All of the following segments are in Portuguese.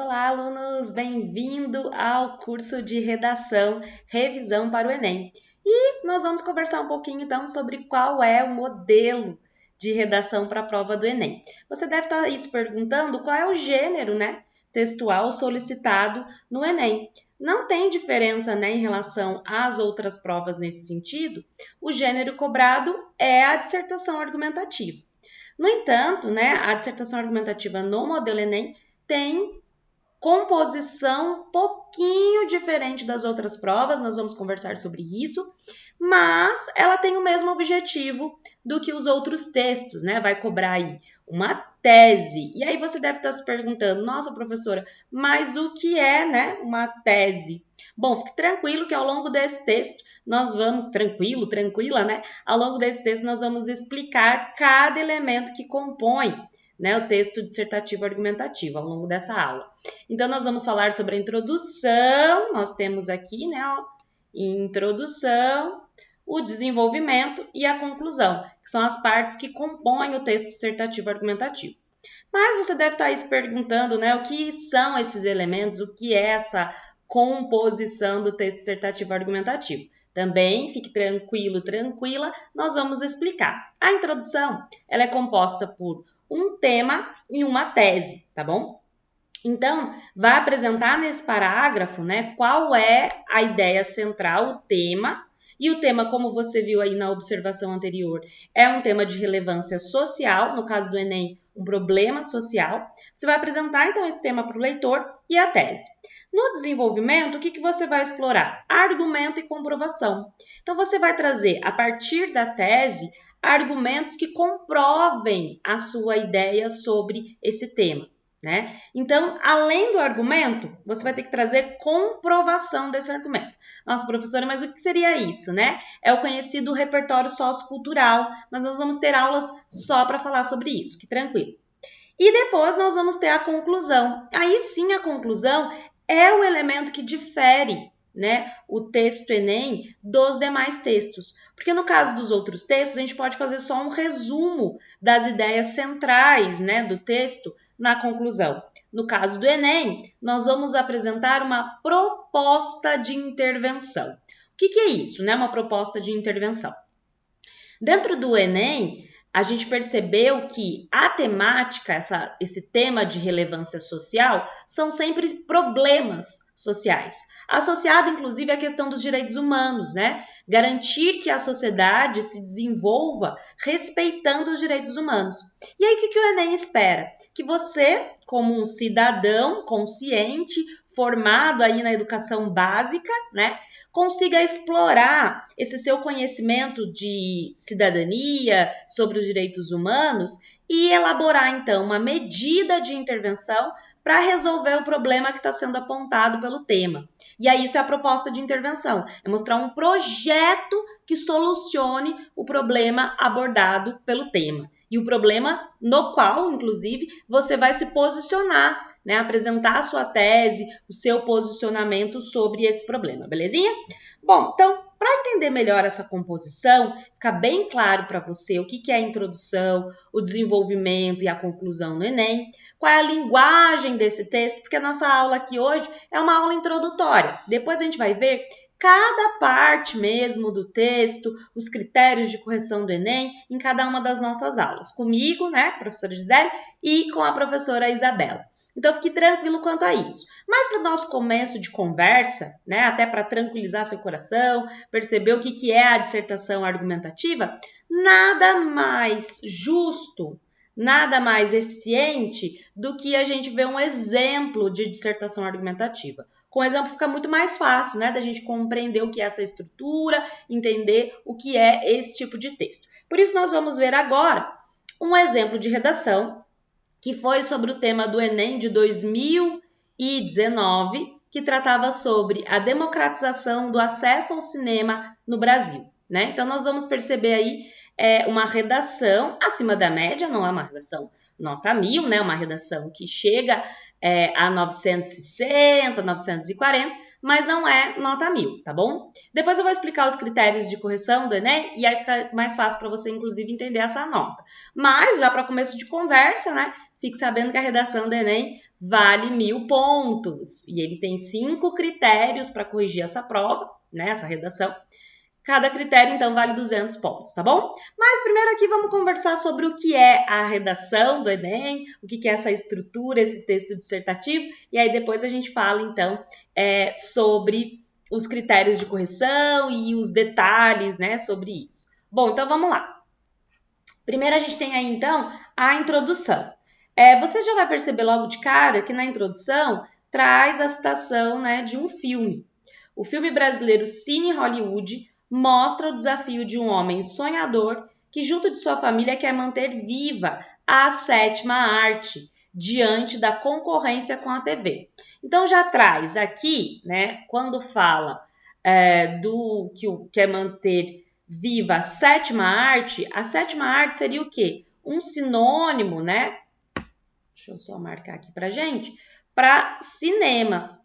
Olá, alunos! Bem-vindo ao curso de redação, revisão para o Enem. E nós vamos conversar um pouquinho então sobre qual é o modelo de redação para a prova do Enem. Você deve estar aí se perguntando qual é o gênero, textual solicitado no Enem. Não tem diferença, em relação às outras provas nesse sentido. O gênero cobrado é a dissertação argumentativa. No entanto, a dissertação argumentativa no modelo Enem tem composição um pouquinho diferente das outras provas, nós vamos conversar sobre isso, mas ela tem o mesmo objetivo do que os outros textos, vai cobrar aí uma tese. E aí você deve estar se perguntando, nossa professora, mas o que é, uma tese? Bom, fique tranquilo que ao longo desse texto nós vamos, tranquila, ao longo desse texto nós vamos explicar cada elemento que compõe o texto dissertativo argumentativo ao longo dessa aula. Então, nós vamos falar sobre a introdução, nós temos aqui, introdução, o desenvolvimento e a conclusão, que são as partes que compõem o texto dissertativo argumentativo. Mas você deve estar aí se perguntando, o que são esses elementos, o que é essa composição do texto dissertativo argumentativo. Também, fique tranquila, nós vamos explicar. A introdução, ela é composta por um tema e uma tese, tá bom? Então, vai apresentar nesse parágrafo, qual é a ideia central, o tema, e o tema, como você viu aí na observação anterior, é um tema de relevância social, no caso do Enem, um problema social. Você vai apresentar, então, esse tema para o leitor e a tese. No desenvolvimento, o que você vai explorar? Argumento e comprovação. Então, você vai trazer, a partir da tese, argumentos que comprovem a sua ideia sobre esse tema. Então, além do argumento, você vai ter que trazer comprovação desse argumento. Nossa, professora, mas o que seria isso, É o conhecido repertório sociocultural, mas nós vamos ter aulas só para falar sobre isso, fique tranquilo. E depois nós vamos ter a conclusão. Aí sim, a conclusão é o elemento que difere o texto Enem dos demais textos. Porque no caso dos outros textos, a gente pode fazer só um resumo das ideias centrais do texto na conclusão. No caso do Enem, nós vamos apresentar uma proposta de intervenção. O que é isso, uma proposta de intervenção? Dentro do Enem, a gente percebeu que a temática, esse tema de relevância social, são sempre problemas sociais, associado inclusive à questão dos direitos humanos, Garantir que a sociedade se desenvolva respeitando os direitos humanos. E aí, o que o Enem espera? Que você, como um cidadão consciente, formado aí na educação básica, consiga explorar esse seu conhecimento de cidadania, sobre os direitos humanos e elaborar, então, uma medida de intervenção para resolver o problema que está sendo apontado pelo tema. E aí, isso é a proposta de intervenção, é mostrar um projeto que solucione o problema abordado pelo tema. E o problema no qual, inclusive, você vai se posicionar, apresentar a sua tese, o seu posicionamento sobre esse problema, belezinha? Bom, então, para entender melhor essa composição, ficar bem claro para você o que é a introdução, o desenvolvimento e a conclusão no Enem, qual é a linguagem desse texto, porque a nossa aula aqui hoje é uma aula introdutória. Depois a gente vai ver cada parte mesmo do texto, os critérios de correção do Enem em cada uma das nossas aulas. Comigo, professora Gisele, e com a professora Isabela. Então, fique tranquilo quanto a isso. Mas para o nosso começo de conversa, até para tranquilizar seu coração, perceber o que é a dissertação argumentativa, nada mais justo, nada mais eficiente do que a gente ver um exemplo de dissertação argumentativa. Com o exemplo fica muito mais fácil, da gente compreender o que é essa estrutura, entender o que é esse tipo de texto. Por isso, nós vamos ver agora um exemplo de redação que foi sobre o tema do Enem de 2019, que tratava sobre a democratização do acesso ao cinema no Brasil. Então, nós vamos perceber aí uma redação acima da média, não é uma redação nota 1000, uma redação que chega a 960, 940, mas não é nota 1000, tá bom? Depois eu vou explicar os critérios de correção do Enem e aí fica mais fácil para você, inclusive, entender essa nota. Mas, já para começo de conversa, fique sabendo que a redação do Enem vale 1000 pontos. E ele tem 5 critérios para corrigir essa prova, né, essa redação. Cada critério, então, vale 200 pontos, tá bom? Mas primeiro aqui vamos conversar sobre o que é a redação do Enem, o que é essa estrutura, esse texto dissertativo, e aí depois a gente fala, então, sobre os critérios de correção e os detalhes, né, sobre isso. Bom, então vamos lá. Primeiro a gente tem aí, então, a introdução. Você já vai perceber logo de cara que na introdução traz a citação, né, de um filme. O filme brasileiro Cine Hollywood mostra o desafio de um homem sonhador que, junto de sua família, quer manter viva a 7ª arte diante da concorrência com a TV. Então, já traz aqui, né, quando fala do que quer manter viva a 7ª arte, a 7ª arte seria o quê? Um sinônimo, né? Deixa eu só marcar aqui pra gente, para cinema.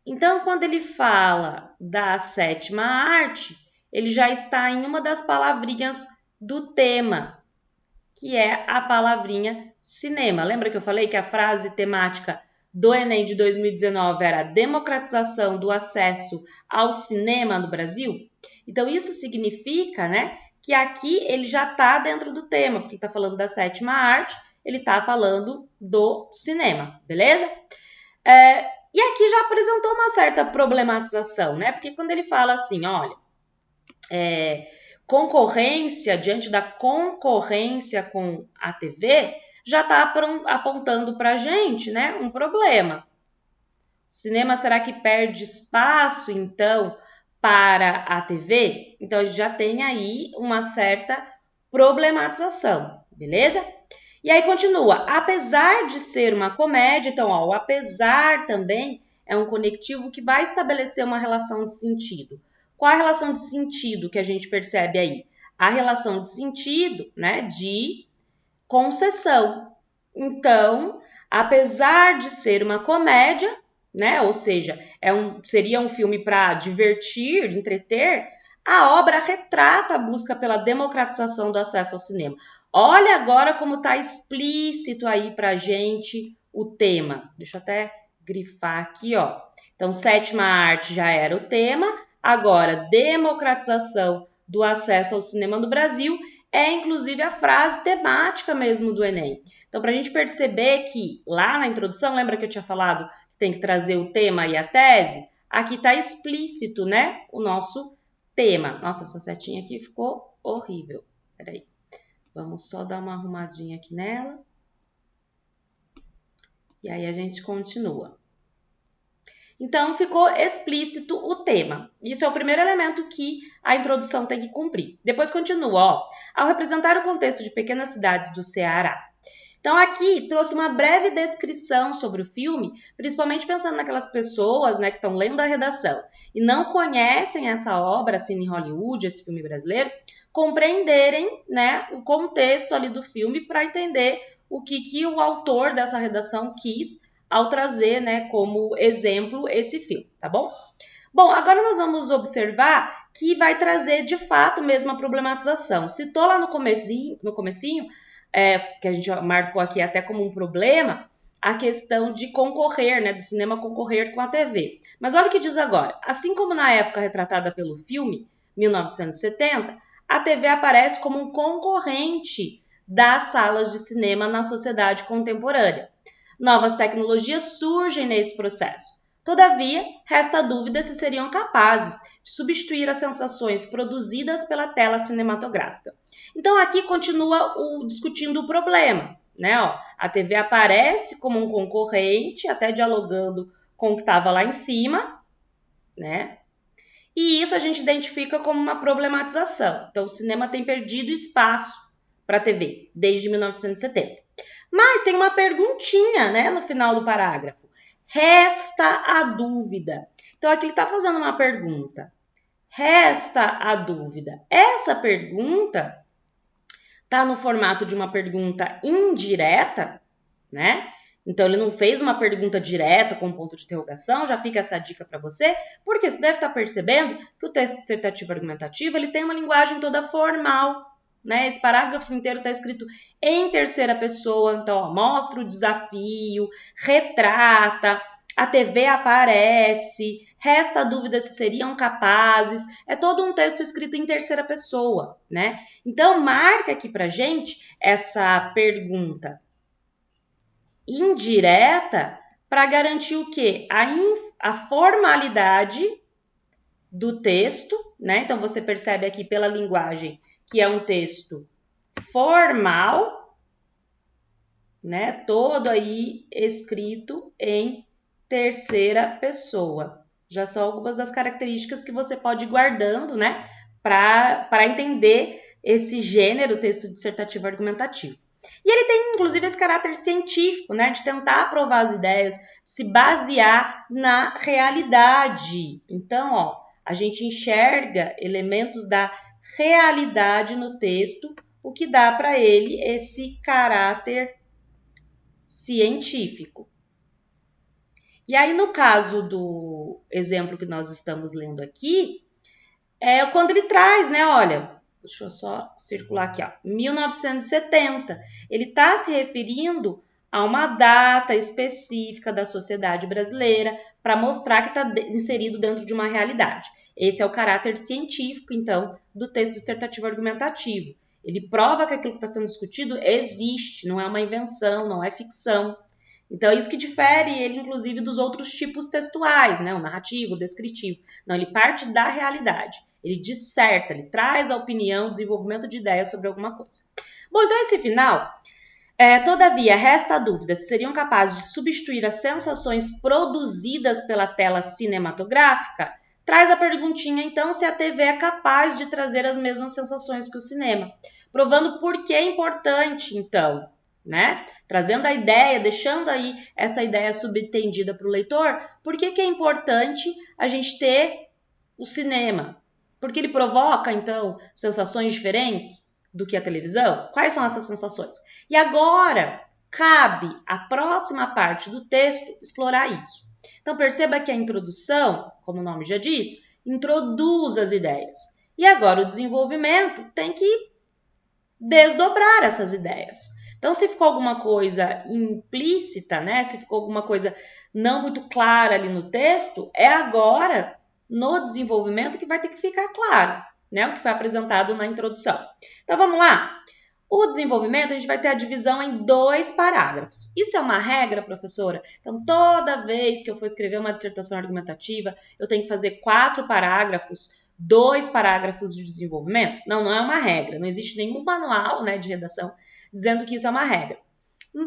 Então, quando ele fala da 7ª arte, ele já está em uma das palavrinhas do tema, que é a palavrinha cinema. Lembra que eu falei que a frase temática do Enem de 2019 era a democratização do acesso ao cinema no Brasil? Então, isso significa, né, que aqui ele já está dentro do tema, porque ele está falando da 7ª arte, ele está falando do cinema, beleza? E aqui já apresentou uma certa problematização, né? Porque quando ele fala assim, olha, concorrência, diante da concorrência com a TV, já está apontando para a gente, né, um problema. O cinema, será que perde espaço, então, para a TV? Então, a gente já tem aí uma certa problematização, beleza? E aí continua, apesar de ser uma comédia, então, ó, o apesar também é um conectivo que vai estabelecer uma relação de sentido. Qual a relação de sentido que a gente percebe aí? A relação de sentido, né, de concessão. Então, apesar de ser uma comédia, né, ou seja, seria um filme para divertir, entreter, a obra retrata a busca pela democratização do acesso ao cinema. Olha agora como está explícito aí para gente o tema. Deixa eu até grifar aqui, ó. Então, 7ª arte já era o tema, agora democratização do acesso ao cinema no Brasil é inclusive a frase temática mesmo do Enem. Então, para a gente perceber que lá na introdução, lembra que eu tinha falado que tem que trazer o tema e a tese? Aqui está explícito, né, o nosso tema. Nossa, essa setinha aqui ficou horrível. Peraí. Vamos só dar uma arrumadinha aqui nela. E aí a gente continua. Então, ficou explícito o tema. Isso é o primeiro elemento que a introdução tem que cumprir. Depois continua, ó. Ao representar o contexto de pequenas cidades do Ceará. Então, aqui trouxe uma breve descrição sobre o filme, principalmente pensando naquelas pessoas, né, que estão lendo a redação e não conhecem essa obra, Cine Hollywood, esse filme brasileiro, compreenderem, né, o contexto ali do filme para entender o que o autor dessa redação quis ao trazer, né, como exemplo esse filme, tá bom? Bom, agora nós vamos observar que vai trazer de fato mesmo a problematização. Citou lá no comecinho, que a gente marcou aqui até como um problema, a questão de concorrer, né, do cinema concorrer com a TV. Mas olha o que diz agora. Assim como na época retratada pelo filme, 1970, a TV aparece como um concorrente das salas de cinema na sociedade contemporânea. Novas tecnologias surgem nesse processo. Todavia, resta a dúvida se seriam capazes de substituir as sensações produzidas pela tela cinematográfica. Então, aqui continua discutindo o problema, né? Ó, a TV aparece como um concorrente, até dialogando com o que estava lá em cima, né? E isso a gente identifica como uma problematização. Então, o cinema tem perdido espaço para a TV desde 1970. Mas tem uma perguntinha, né, no final do parágrafo. Resta a dúvida. Então, aqui ele está fazendo uma pergunta. Resta a dúvida. Essa pergunta está no formato de uma pergunta indireta, né? Então, ele não fez uma pergunta direta com ponto de interrogação, já fica essa dica para você, porque você deve estar percebendo que o texto dissertativo argumentativo ele tem uma linguagem toda formal, né? Esse parágrafo inteiro está escrito em terceira pessoa, então ó, mostra o desafio, retrata, a TV aparece, resta a dúvida se seriam capazes, é todo um texto escrito em terceira pessoa, né? Então marca aqui pra gente essa pergunta indireta para garantir o quê? A formalidade do texto, né? Então você percebe aqui pela linguagem que é um texto formal, né? Todo aí escrito em terceira pessoa. Já são algumas das características que você pode ir guardando, né? Para entender esse gênero texto dissertativo argumentativo. E ele tem, inclusive, esse caráter científico, né? De tentar provar as ideias, se basear na realidade. Então, ó, a gente enxerga elementos da realidade no texto, o que dá para ele esse caráter científico. E aí, no caso do exemplo que nós estamos lendo aqui, é quando ele traz, né, olha, deixa eu só circular aqui, ó, 1970. Ele está se referindo a uma data específica da sociedade brasileira para mostrar que está inserido dentro de uma realidade. Esse é o caráter científico, então, do texto dissertativo argumentativo. Ele prova que aquilo que está sendo discutido existe, não é uma invenção, não é ficção. Então, é isso que difere ele, inclusive, dos outros tipos textuais, né? O narrativo, o descritivo. Não, ele parte da realidade. Ele disserta, ele traz a opinião, o desenvolvimento de ideias sobre alguma coisa. Bom, então esse final, todavia, resta a dúvida se seriam capazes de substituir as sensações produzidas pela tela cinematográfica. Traz a perguntinha, então, se a TV é capaz de trazer as mesmas sensações que o cinema. Provando por que é importante, então, né? Trazendo a ideia, deixando aí essa ideia subentendida para o leitor, por que é importante a gente ter o cinema? Porque ele provoca, então, sensações diferentes do que a televisão? Quais são essas sensações? E agora, cabe à próxima parte do texto explorar isso. Então, perceba que a introdução, como o nome já diz, introduz as ideias. E agora o desenvolvimento tem que desdobrar essas ideias. Então, se ficou alguma coisa implícita, né? Se ficou alguma coisa não muito clara ali no texto, é agora, no desenvolvimento, que vai ter que ficar claro, né? O que foi apresentado na introdução. Então, vamos lá? O desenvolvimento, a gente vai ter a divisão em 2 parágrafos. Isso é uma regra, professora? Então, toda vez que eu for escrever uma dissertação argumentativa, eu tenho que fazer 4 parágrafos, 2 parágrafos de desenvolvimento? Não, não é uma regra. Não existe nenhum manual, né, de redação dizendo que isso é uma regra.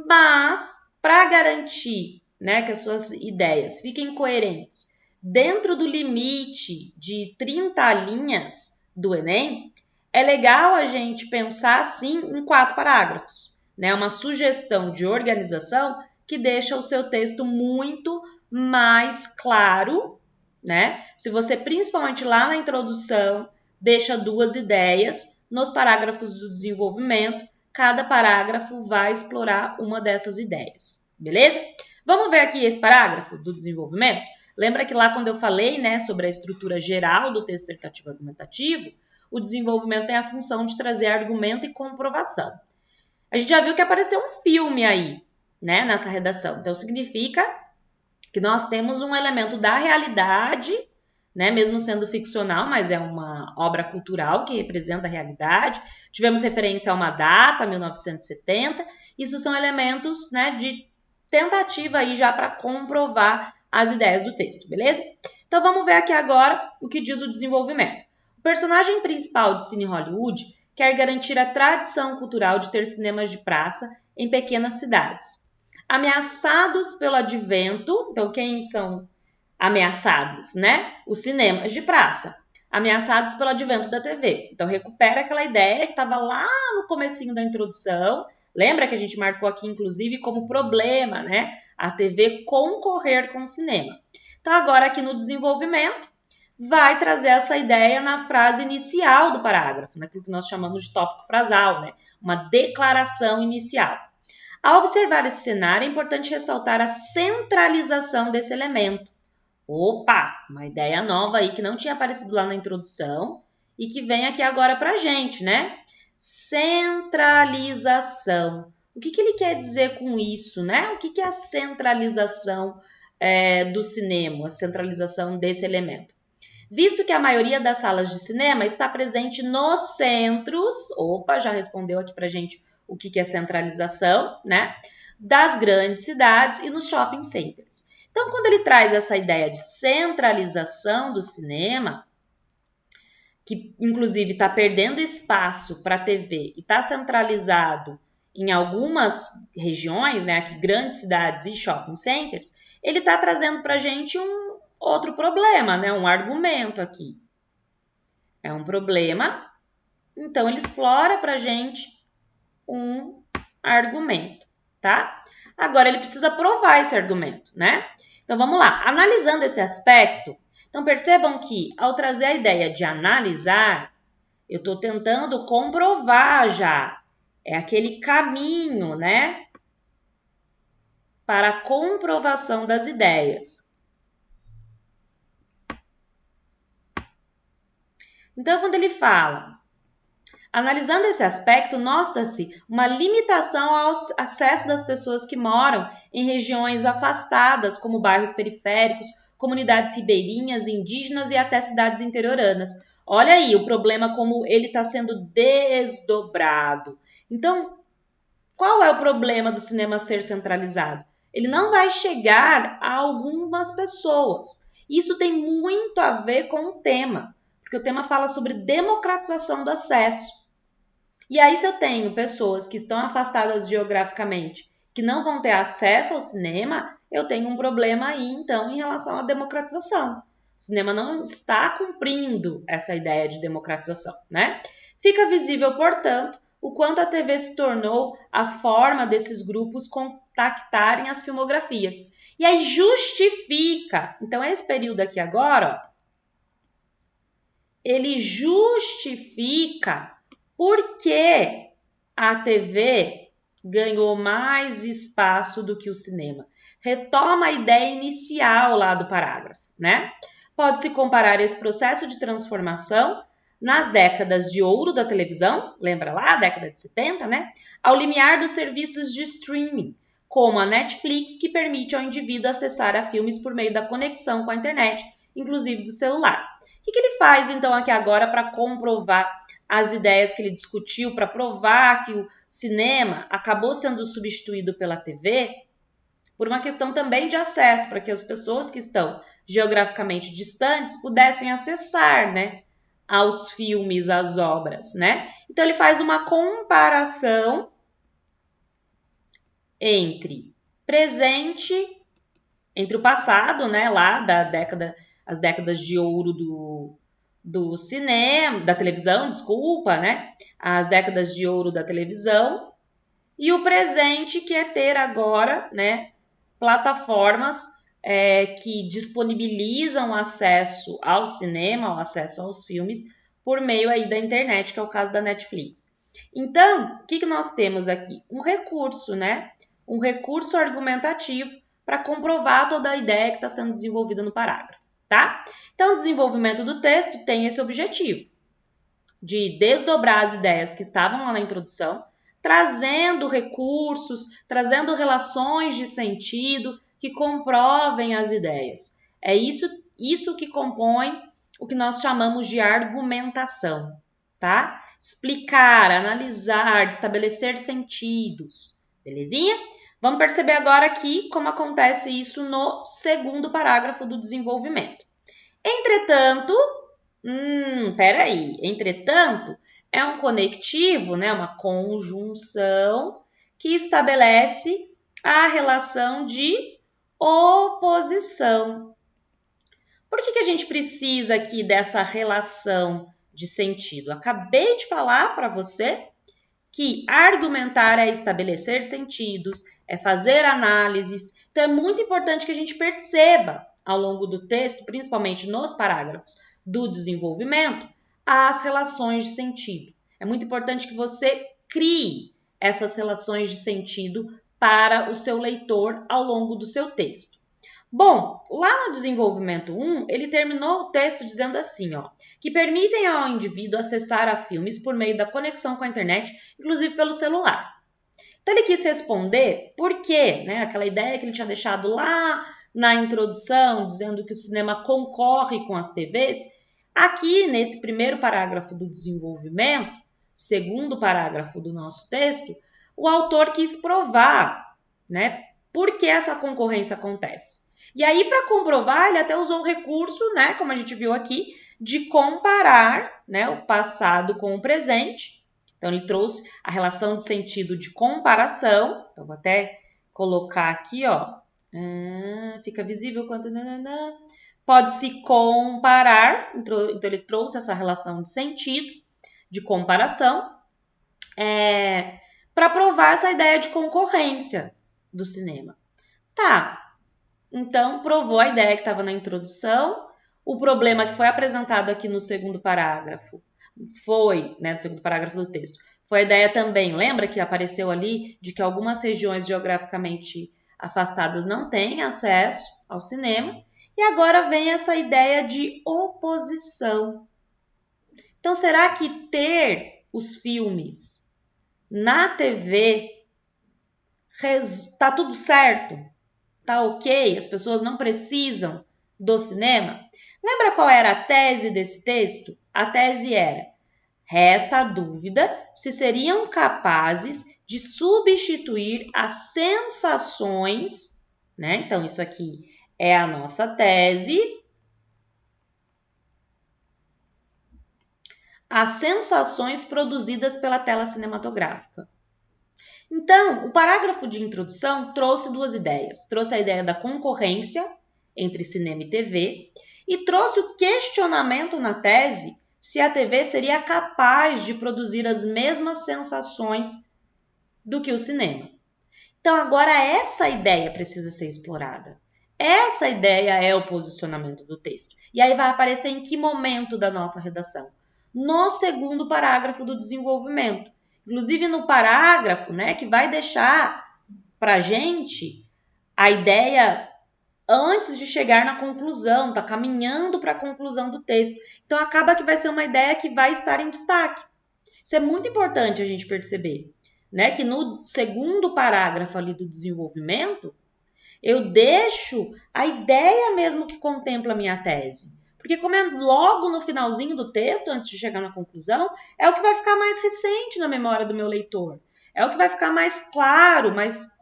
Mas, para garantir, né, que as suas ideias fiquem coerentes dentro do limite de 30 linhas do Enem, é legal a gente pensar, assim, em 4 parágrafos. Né? Uma sugestão de organização que deixa o seu texto muito mais claro, né? Se você, principalmente lá na introdução, deixa 2 ideias, nos parágrafos do desenvolvimento, cada parágrafo vai explorar uma dessas ideias, beleza? Vamos ver aqui esse parágrafo do desenvolvimento? Lembra que lá quando eu falei, né, sobre a estrutura geral do texto dissertativo argumentativo, o desenvolvimento tem a função de trazer argumento e comprovação. A gente já viu que apareceu um filme aí, né, nessa redação. Então, significa que nós temos um elemento da realidade, né, mesmo sendo ficcional, mas é uma obra cultural que representa a realidade. Tivemos referência a uma data, 1970. Isso são elementos, né, de tentativa aí já para comprovar as ideias do texto, beleza? Então, vamos ver aqui agora o que diz o desenvolvimento. O personagem principal de Cine Hollywood quer garantir a tradição cultural de ter cinemas de praça em pequenas cidades. Ameaçados pelo advento, então quem são ameaçados, né? Os cinemas de praça, ameaçados pelo advento da TV. Então recupera aquela ideia que estava lá no comecinho da introdução. Lembra que a gente marcou aqui, inclusive, como problema, né? A TV concorrer com o cinema. Então agora aqui no desenvolvimento, vai trazer essa ideia na frase inicial do parágrafo, naquilo que nós chamamos de tópico frasal, né? Uma declaração inicial. Ao observar esse cenário, é importante ressaltar a centralização desse elemento. Opa, uma ideia nova aí que não tinha aparecido lá na introdução e que vem aqui agora pra gente, né? centralização. O que ele quer dizer com isso, né? O que é a centralização do cinema, a centralização desse elemento? Visto que a maioria das salas de cinema está presente nos centros, já respondeu aqui pra gente o que é centralização, né? Das grandes cidades e nos shopping centers. Então, quando ele traz essa ideia de centralização do cinema, que inclusive está perdendo espaço para a TV e está centralizado em algumas regiões, né, aqui grandes cidades e shopping centers, ele está trazendo para a gente um outro problema, né, um argumento aqui. É um problema, então ele explora para a gente um argumento, tá? Agora ele precisa provar esse argumento, né? Então vamos lá, analisando esse aspecto, então percebam que ao trazer a ideia de analisar, eu estou tentando comprovar já, é aquele caminho, né? Para a comprovação das ideias. Então quando ele fala, analisando esse aspecto, nota-se uma limitação ao acesso das pessoas que moram em regiões afastadas, como bairros periféricos, comunidades ribeirinhas, indígenas e até cidades interioranas. Olha aí o problema como ele está sendo desdobrado. Então, qual é o problema do cinema ser centralizado? Ele não vai chegar a algumas pessoas. Isso tem muito a ver com o tema, porque o tema fala sobre democratização do acesso. E aí, se eu tenho pessoas que estão afastadas geograficamente, que não vão ter acesso ao cinema, eu tenho um problema aí, então, em relação à democratização. O cinema não está cumprindo essa ideia de democratização, né? Fica visível, portanto, o quanto a TV se tornou a forma desses grupos contactarem as filmografias. E aí justifica, então esse período aqui agora, ó, ele justifica por que a TV ganhou mais espaço do que o cinema. Retoma a ideia inicial lá do parágrafo, né? Pode-se comparar esse processo de transformação nas décadas de ouro da televisão, lembra lá, a década de 70, né? Ao limiar dos serviços de streaming, como a Netflix, que permite ao indivíduo acessar a filmes por meio da conexão com a internet, inclusive do celular. O que ele faz, então, aqui agora para comprovar as ideias que ele discutiu, para provar que o cinema acabou sendo substituído pela TV por uma questão também de acesso, para que as pessoas que estão geograficamente distantes pudessem acessar, né, aos filmes, às obras, né? Então, ele faz uma comparação entre o passado, né, lá as décadas de ouro do cinema, da televisão, desculpa, né? As décadas de ouro da televisão e o presente, que é ter agora, né, plataformas que disponibilizam acesso ao cinema, o acesso aos filmes por meio aí da internet, que é o caso da Netflix. Então, o que nós temos aqui? Um recurso, né? Um recurso argumentativo para comprovar toda a ideia que está sendo desenvolvida no parágrafo, tá? Então, o desenvolvimento do texto tem esse objetivo, de desdobrar as ideias que estavam lá na introdução, trazendo recursos, trazendo relações de sentido que comprovem as ideias. É isso que compõe o que nós chamamos de argumentação, tá? Explicar, analisar, estabelecer sentidos, belezinha? Vamos perceber agora aqui como acontece isso no segundo parágrafo do desenvolvimento. Entretanto, entretanto, é um conectivo, né, uma conjunção que estabelece a relação de oposição. Por que a gente precisa aqui dessa relação de sentido? Acabei de falar para você que argumentar é estabelecer sentidos, é fazer análises. Então, é muito importante que a gente perceba ao longo do texto, principalmente nos parágrafos do desenvolvimento, as relações de sentido. É muito importante que você crie essas relações de sentido para o seu leitor ao longo do seu texto. Bom, lá no desenvolvimento 1, ele terminou o texto dizendo assim, ó, que permitem ao indivíduo acessar a filmes por meio da conexão com a internet, inclusive pelo celular. Então ele quis responder por quê, né? Aquela ideia que ele tinha deixado lá na introdução, dizendo que o cinema concorre com as TVs. Aqui, nesse primeiro parágrafo do desenvolvimento, segundo parágrafo do nosso texto, o autor quis provar, né, por que essa concorrência acontece. E aí, para comprovar, ele até usou o recurso, né, como a gente viu aqui, de comparar, né, o passado com o presente. Então, ele trouxe a relação de sentido de comparação. Então, vou até colocar aqui, ó. Fica visível quanto... Pode-se comparar. Então, ele trouxe essa relação de sentido, de comparação, para provar essa ideia de concorrência do cinema. Tá, então provou a ideia que estava na introdução. O problema que foi apresentado aqui no segundo parágrafo foi, né, do segundo parágrafo do texto, foi a ideia também, lembra que apareceu ali de que algumas regiões geograficamente afastadas não têm acesso ao cinema, e agora vem essa ideia de oposição. Então, será que ter os filmes na TV tá tudo certo? Tá ok? As pessoas não precisam do cinema? Lembra qual era a tese desse texto? A tese era: resta a dúvida se seriam capazes de substituir as sensações, né? Então, isso aqui é a nossa tese. As sensações produzidas pela tela cinematográfica. Então, o parágrafo de introdução trouxe duas ideias. Trouxe a ideia da concorrência entre cinema e TV e trouxe o questionamento na tese se a TV seria capaz de produzir as mesmas sensações do que o cinema. Então, agora essa ideia precisa ser explorada. Essa ideia é o posicionamento do texto. E aí vai aparecer em que momento da nossa redação? No segundo parágrafo do desenvolvimento. Inclusive no parágrafo, né, que vai deixar para a gente a ideia antes de chegar na conclusão, tá caminhando para a conclusão do texto. Então acaba que vai ser uma ideia que vai estar em destaque. Isso é muito importante a gente perceber, né, que no segundo parágrafo ali do desenvolvimento, eu deixo a ideia mesmo que contempla a minha tese. Porque como é logo no finalzinho do texto, antes de chegar na conclusão, é o que vai ficar mais recente na memória do meu leitor. É o que vai ficar mais claro, mais,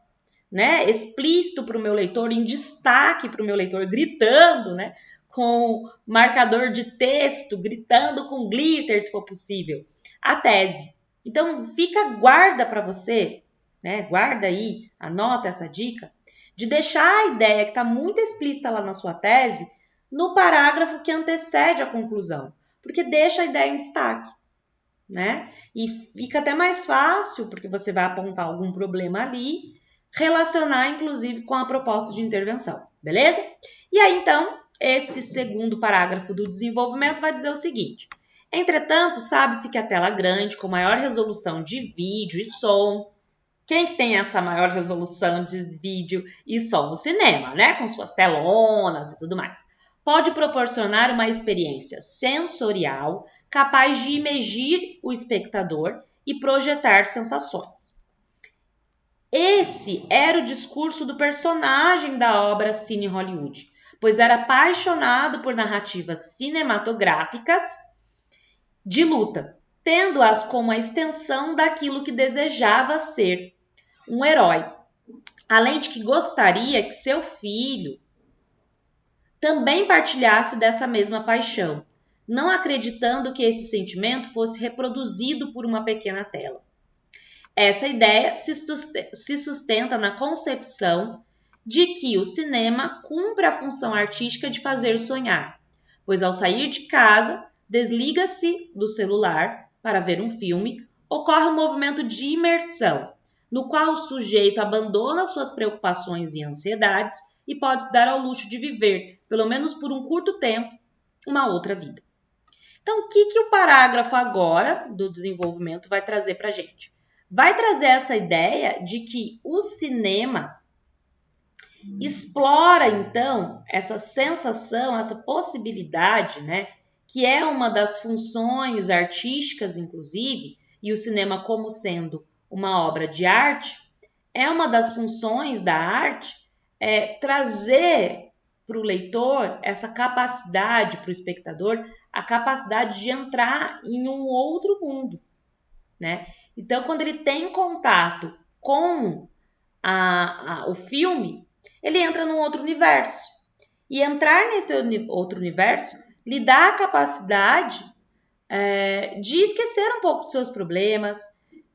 né, explícito para o meu leitor, em destaque para o meu leitor, gritando, né, com marcador de texto, gritando com glitter, se for possível, a tese. Então, guarda para você, né, guarda aí, anota essa dica, de deixar a ideia que está muito explícita lá na sua tese no parágrafo que antecede a conclusão, porque deixa a ideia em destaque, né? E fica até mais fácil, porque você vai apontar algum problema ali, relacionar inclusive com a proposta de intervenção, beleza? E aí então, esse segundo parágrafo do desenvolvimento vai dizer o seguinte: entretanto, sabe-se que a tela grande, com maior resolução de vídeo e som, quem que tem essa maior resolução de vídeo e som? O cinema, né? Com suas telonas e tudo mais. Pode proporcionar uma experiência sensorial capaz de imergir o espectador e projetar sensações. Esse era o discurso do personagem da obra Cine Hollywood, pois era apaixonado por narrativas cinematográficas de luta, tendo-as como a extensão daquilo que desejava ser, um herói. Além de que gostaria que seu filho também partilhasse dessa mesma paixão, não acreditando que esse sentimento fosse reproduzido por uma pequena tela. Essa ideia se sustenta na concepção de que o cinema cumpre a função artística de fazer sonhar, pois ao sair de casa, desliga-se do celular para ver um filme, ocorre um movimento de imersão, no qual o sujeito abandona suas preocupações e ansiedades e pode se dar ao luxo de viver, pelo menos por um curto tempo, uma outra vida. Então, o que o parágrafo agora do desenvolvimento vai trazer para a gente? Vai trazer essa ideia de que o cinema, explora, então, essa sensação, essa possibilidade, né, que é uma das funções artísticas, inclusive, e o cinema como sendo uma obra de arte, é uma das funções da arte trazer para o leitor essa capacidade, para o espectador, a capacidade de entrar em um outro mundo, né? Então, quando ele tem contato com o filme, ele entra num outro universo. E entrar nesse outro universo lhe dá a capacidade de esquecer um pouco dos seus problemas,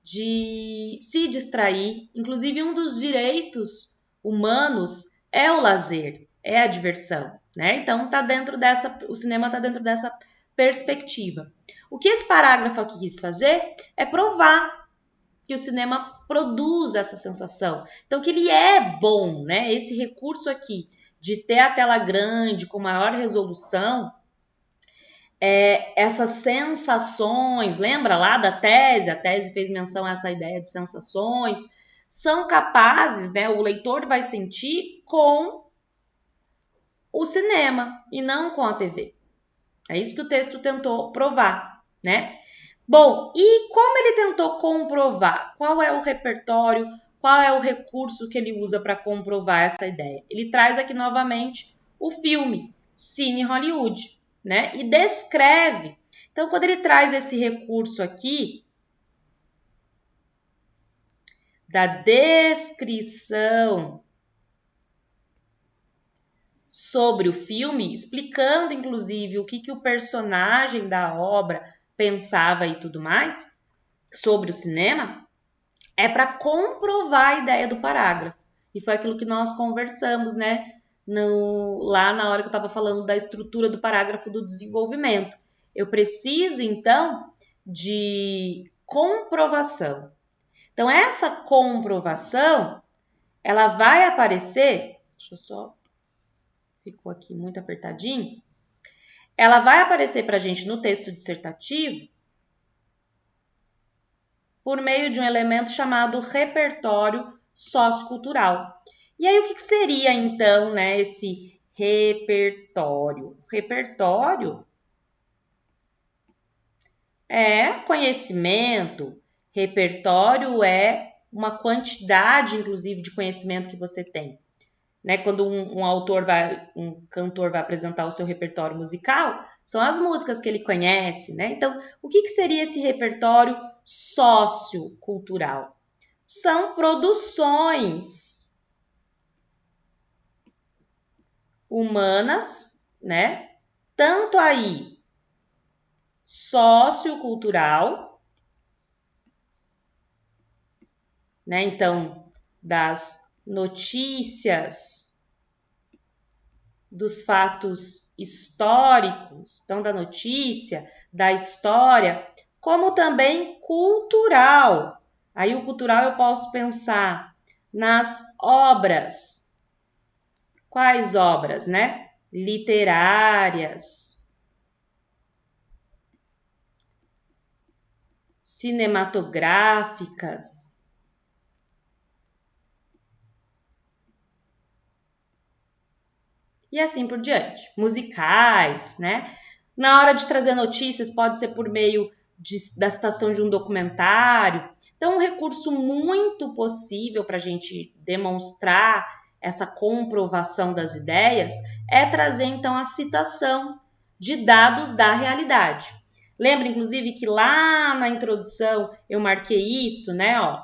de se distrair. Inclusive, um dos direitos humanos é o lazer, é a diversão, né? Então, o cinema está dentro dessa perspectiva. O que esse parágrafo aqui quis fazer é provar que o cinema produz essa sensação. Então, que ele é bom, né? Esse recurso aqui de ter a tela grande, com maior resolução, essas sensações, lembra lá da tese? A tese fez menção a essa ideia de sensações, são capazes, né? O leitor vai sentir com o cinema e não com a TV. É isso que o texto tentou provar, né? Bom, e como ele tentou comprovar? Qual é o repertório, qual é o recurso que ele usa para comprovar essa ideia? Ele traz aqui novamente o filme Cine Hollywood, né? E descreve. Então, quando ele traz esse recurso aqui da descrição sobre o filme, explicando inclusive o que o personagem da obra pensava e tudo mais sobre o cinema, é para comprovar a ideia do parágrafo. E foi aquilo que nós conversamos, né? Lá na hora que eu estava falando da estrutura do parágrafo do desenvolvimento. Eu preciso, então, de comprovação. Então, essa comprovação, ela vai aparecer... Deixa eu só... Ficou aqui muito apertadinho. Ela vai aparecer para a gente no texto dissertativo por meio de um elemento chamado repertório sociocultural. E aí, o que seria, então, né, esse repertório? Repertório é conhecimento, repertório é uma quantidade, inclusive, de conhecimento que você tem. Né? Quando um cantor vai apresentar o seu repertório musical, são as músicas que ele conhece, né? Então, o que seria esse repertório sociocultural? São produções humanas, né? Tanto aí sociocultural, né? Então, das notícias, dos fatos históricos, então da notícia, da história, como também cultural. Aí o cultural eu posso pensar nas obras. Quais obras, né? Literárias, cinematográficas, e assim por diante. Musicais, né? Na hora de trazer notícias, pode ser por meio da citação de um documentário. Então, um recurso muito possível para a gente demonstrar essa comprovação das ideias é trazer, então, a citação de dados da realidade. Lembra, inclusive, que lá na introdução eu marquei isso, né? Ó,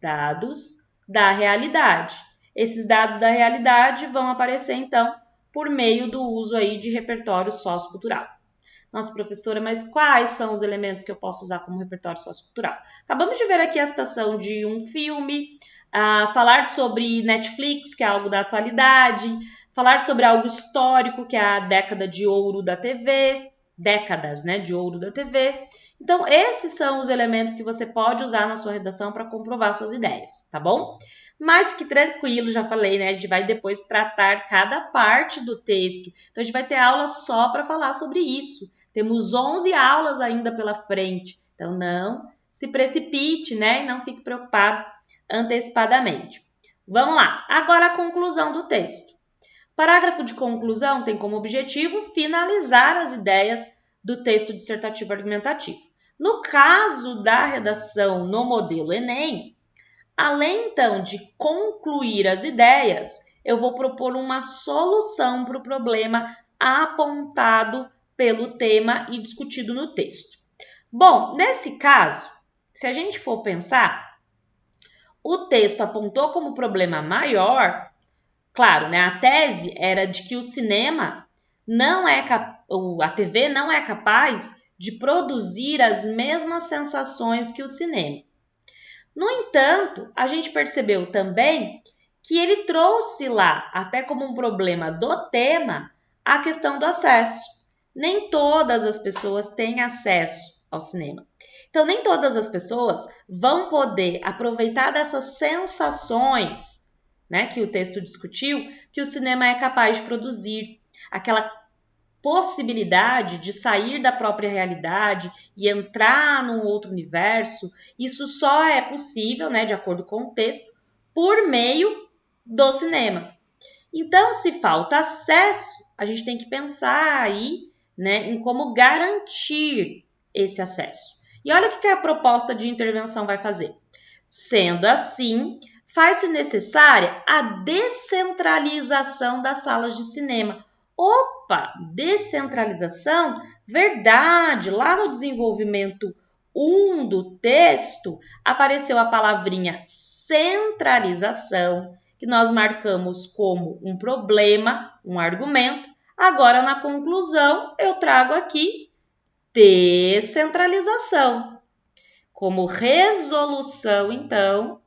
dados da realidade. Esses dados da realidade vão aparecer, então, por meio do uso aí de repertório sociocultural. Nossa, professora, mas quais são os elementos que eu posso usar como repertório sociocultural? Acabamos de ver aqui a citação de um filme, falar sobre Netflix, que é algo da atualidade, falar sobre algo histórico, que é a década de ouro da TV, décadas, né, de ouro da TV. Então, esses são os elementos que você pode usar na sua redação para comprovar suas ideias, tá bom? Mas fique tranquilo, já falei, né? A gente vai depois tratar cada parte do texto. Então, a gente vai ter aula só para falar sobre isso. Temos 11 aulas ainda pela frente. Então, não se precipite, né? E não fique preocupado antecipadamente. Vamos lá, agora a conclusão do texto. O parágrafo de conclusão tem como objetivo finalizar as ideias do texto dissertativo argumentativo. No caso da redação no modelo Enem, além então de concluir as ideias, eu vou propor uma solução para o problema apontado pelo tema e discutido no texto. Bom, nesse caso, se a gente for pensar, o texto apontou como problema maior, claro, né, a tese era de que o cinema não é a TV não é capaz de produzir as mesmas sensações que o cinema. No entanto, a gente percebeu também que ele trouxe lá, até como um problema do tema, a questão do acesso. Nem todas as pessoas têm acesso ao cinema. Então, nem todas as pessoas vão poder aproveitar dessas sensações, né, que o texto discutiu, que o cinema é capaz de produzir. Aquela possibilidade de sair da própria realidade e entrar num outro universo, isso só é possível, né, de acordo com o texto, por meio do cinema. Então, se falta acesso, a gente tem que pensar aí, né, em como garantir esse acesso. E olha o que a proposta de intervenção vai fazer. Sendo assim, faz-se necessária a descentralização das salas de cinema. Opa, descentralização? Verdade, lá no desenvolvimento 1 do texto apareceu a palavrinha centralização, que nós marcamos como um problema, um argumento. Agora, na conclusão, eu trago aqui descentralização. Como resolução, então,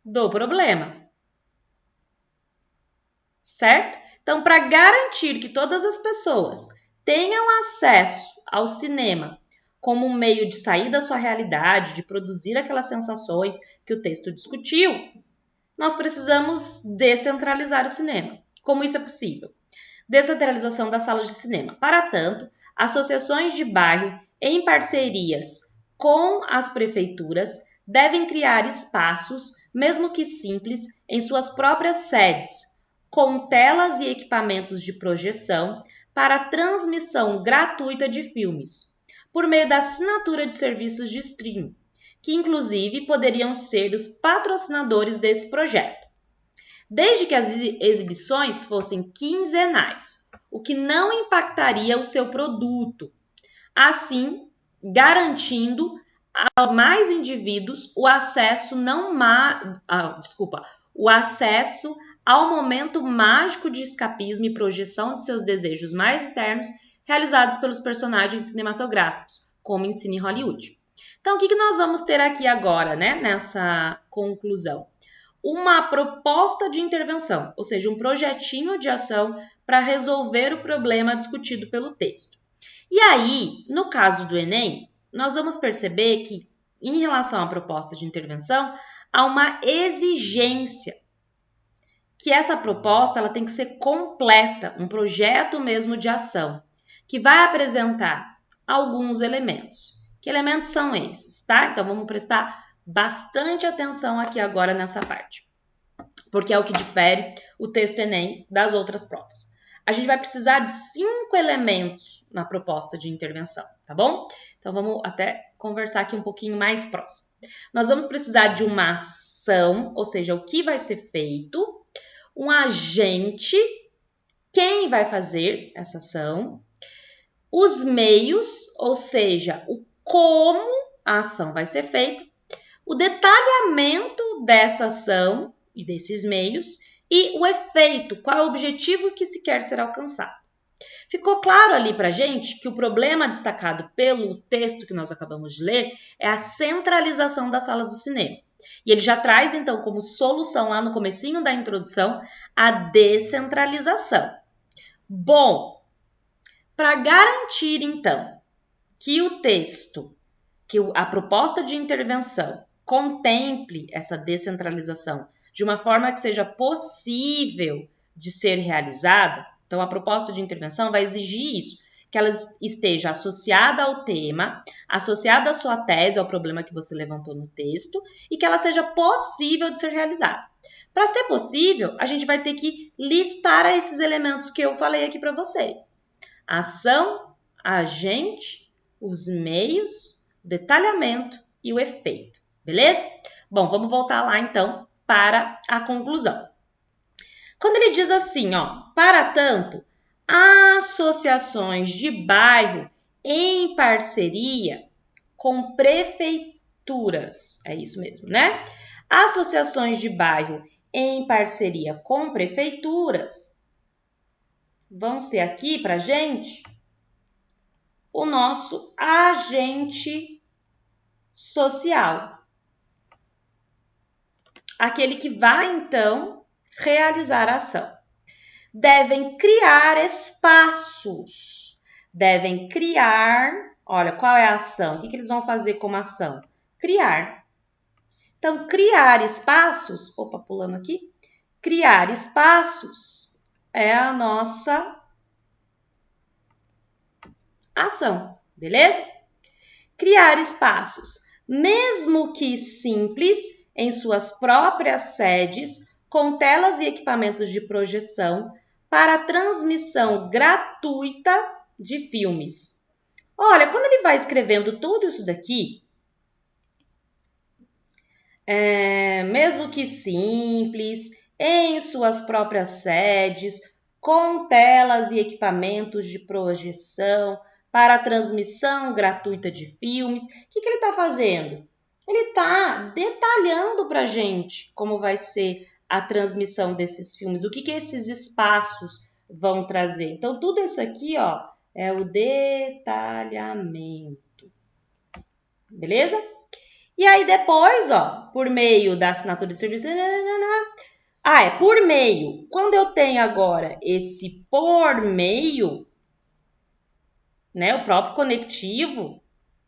do problema. Certo? Então, para garantir que todas as pessoas tenham acesso ao cinema como um meio de sair da sua realidade, de produzir aquelas sensações que o texto discutiu, nós precisamos descentralizar o cinema. Como isso é possível? Descentralização das salas de cinema. Para tanto, associações de bairro, em parcerias com as prefeituras, devem criar espaços, mesmo que simples, em suas próprias sedes, com telas e equipamentos de projeção para a transmissão gratuita de filmes, por meio da assinatura de serviços de streaming, que inclusive poderiam ser os patrocinadores desse projeto. Desde que as exibições fossem quinzenais, o que não impactaria o seu produto, assim garantindo a mais indivíduos o acesso o acesso ao momento mágico de escapismo e projeção de seus desejos mais internos realizados pelos personagens cinematográficos, como em Cine Hollywood. Então, o que nós vamos ter aqui agora, né, nessa conclusão? Uma proposta de intervenção, ou seja, um projetinho de ação para resolver o problema discutido pelo texto. E aí, no caso do Enem, nós vamos perceber que, em relação à proposta de intervenção, há uma exigência que essa proposta ela tem que ser completa, um projeto mesmo de ação, que vai apresentar alguns elementos. Que elementos são esses, tá? Então, vamos prestar bastante atenção aqui agora nessa parte, porque é o que difere o texto Enem das outras provas. A gente vai precisar de 5 elementos na proposta de intervenção, tá bom? Então, vamos até conversar aqui um pouquinho mais próximo. Nós vamos precisar de uma ação, ou seja, o que vai ser feito, um agente, quem vai fazer essa ação, os meios, ou seja, o como a ação vai ser feita, o detalhamento dessa ação e desses meios e o efeito, qual é o objetivo que se quer ser alcançado. Ficou claro ali para a gente que o problema destacado pelo texto que nós acabamos de ler é a centralização das salas do cinema. E ele já traz, então, como solução lá no comecinho da introdução, a descentralização. Bom, para garantir, então, que o texto, que a proposta de intervenção contemple essa descentralização de uma forma que seja possível de ser realizada, então a proposta de intervenção vai exigir isso, que ela esteja associada ao tema, associada à sua tese, ao problema que você levantou no texto, e que ela seja possível de ser realizada. Para ser possível, a gente vai ter que listar esses elementos que eu falei aqui para você. Ação, agente, os meios, o detalhamento e o efeito, beleza? Bom, vamos voltar lá então para a conclusão. Quando ele diz assim, para tanto, associações de bairro em parceria com prefeituras, é isso mesmo, né? Associações de bairro em parceria com prefeituras vão ser aqui para a gente o nosso agente social. Aquele que vai, então, realizar a ação. Devem criar espaços. Devem criar... Olha, qual é a ação? O que eles vão fazer como ação? Criar. Então, criar espaços... Opa, pulamos aqui. Criar espaços é a nossa ação, beleza? Criar espaços, mesmo que simples, em suas próprias sedes, com telas e equipamentos de projeção para transmissão gratuita de filmes. Olha, quando ele vai escrevendo tudo isso daqui, mesmo que simples, em suas próprias sedes, com telas e equipamentos de projeção para a transmissão gratuita de filmes, o que ele está fazendo? Ele está detalhando para a gente como vai ser a transmissão desses filmes, o que esses espaços vão trazer. Então, tudo isso aqui, é o detalhamento. Beleza? E aí, depois, por meio da assinatura de serviço... por meio. Quando eu tenho agora esse por meio, né, o próprio conectivo,